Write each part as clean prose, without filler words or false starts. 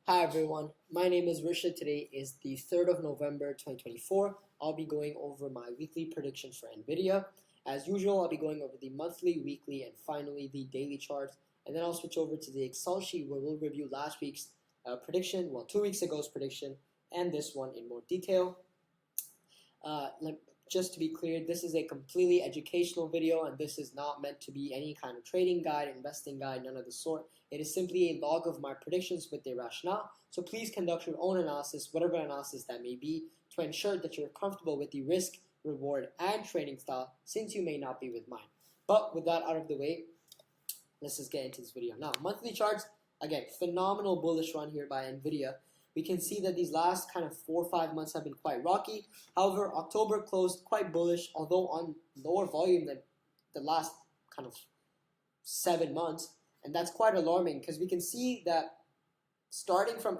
Hi everyone, my name is Risha. Today is the 3rd of November 2024. I'll be going over my weekly predictions for Nvidia. As usual, I'll be going over the monthly, weekly, and finally the daily charts. And then I'll switch over to the Excel sheet where we'll review last week's prediction, 2 weeks ago's prediction, and this one in more detail. Just to be clear, this is a completely educational video and this is not meant to be any kind of trading guide, investing guide, none of the sort. It is simply a log of my predictions with their rationale. So please conduct your own analysis, whatever analysis that may be, to ensure that you're comfortable with the risk, reward, and trading style, since you may not be with mine. But with that out of the way, let's just get into this video. Now, monthly charts, again, phenomenal bullish run here by Nvidia. We can see that these last kind of 4 or 5 months have been quite rocky. However, October closed quite bullish, although on lower volume than the last kind of 7 months. And that's quite alarming because we can see that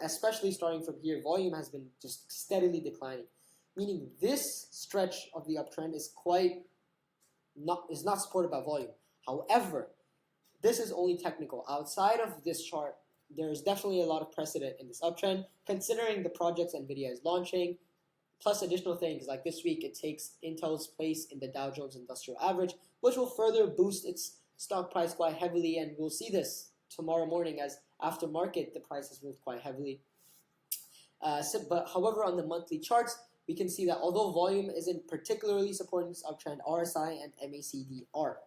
especially starting from here, volume has been just steadily declining. Meaning this stretch of the uptrend is not supported by volume. However, this is only technical. Outside of this chart, there is definitely a lot of precedent in this uptrend, considering the projects Nvidia is launching, plus additional things like this week it takes Intel's place in the Dow Jones Industrial Average, which will further boost its stock price quite heavily, and we'll see this tomorrow morning as after market the price has moved quite heavily. But however, on the monthly charts, we can see that although volume isn't particularly supporting this uptrend, RSI and MACD are.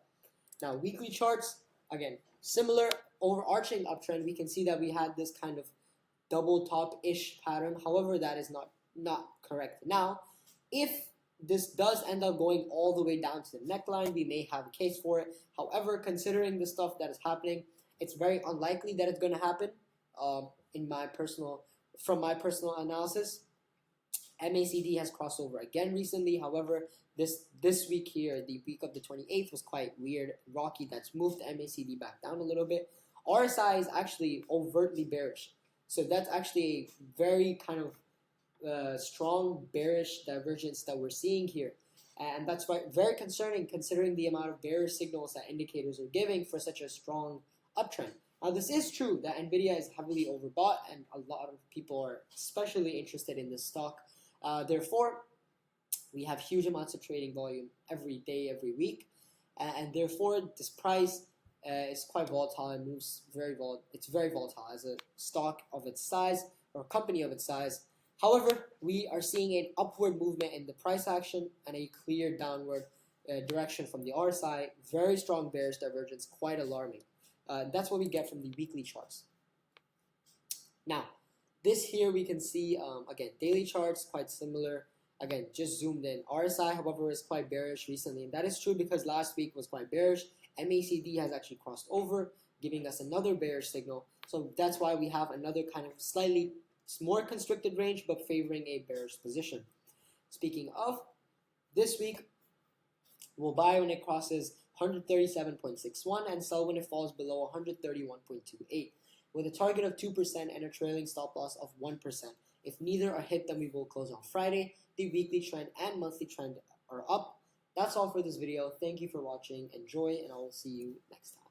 Now, weekly charts, again, similar overarching uptrend. We can see that we had this kind of double top-ish pattern. However, that is not correct. Now, if this does end up going all the way down to the neckline, we may have a case for it. However, considering the stuff that is happening, it's very unlikely that it's going to happen. From my personal analysis, MACD has crossed over again recently. However, this week here, the week of the 28th, was quite weird, rocky. That's moved the MACD back down a little bit. RSI is actually overtly bearish. So that's actually a very kind of strong bearish divergence that we're seeing here. And that's very concerning considering the amount of bearish signals that indicators are giving for such a strong uptrend. Now, this is true that Nvidia is heavily overbought and a lot of people are especially interested in this stock. Therefore, we have huge amounts of trading volume every day, every week. And therefore, this price is quite volatile and moves it's very volatile as a stock of its size or a company of its size. However, we are seeing an upward movement in the price action and a clear downward direction from the RSI. Very strong bearish divergence, quite alarming. That's what we get from the weekly charts. Now, this here we can see, again, daily charts, quite similar. Again, just zoomed in. RSI, however, is quite bearish recently. And that is true because last week was quite bearish. MACD has actually crossed over, giving us another bearish signal. So that's why we have another kind of slightly more constricted range, but favoring a bearish position. Speaking of, this week, we'll buy when it crosses 137.61 and sell when it falls below 131.28. With a target of 2% and a trailing stop loss of 1%. If neither are hit, then we will close on Friday. The weekly trend and monthly trend are up. That's all for this video. Thank you for watching. Enjoy, and I will see you next time.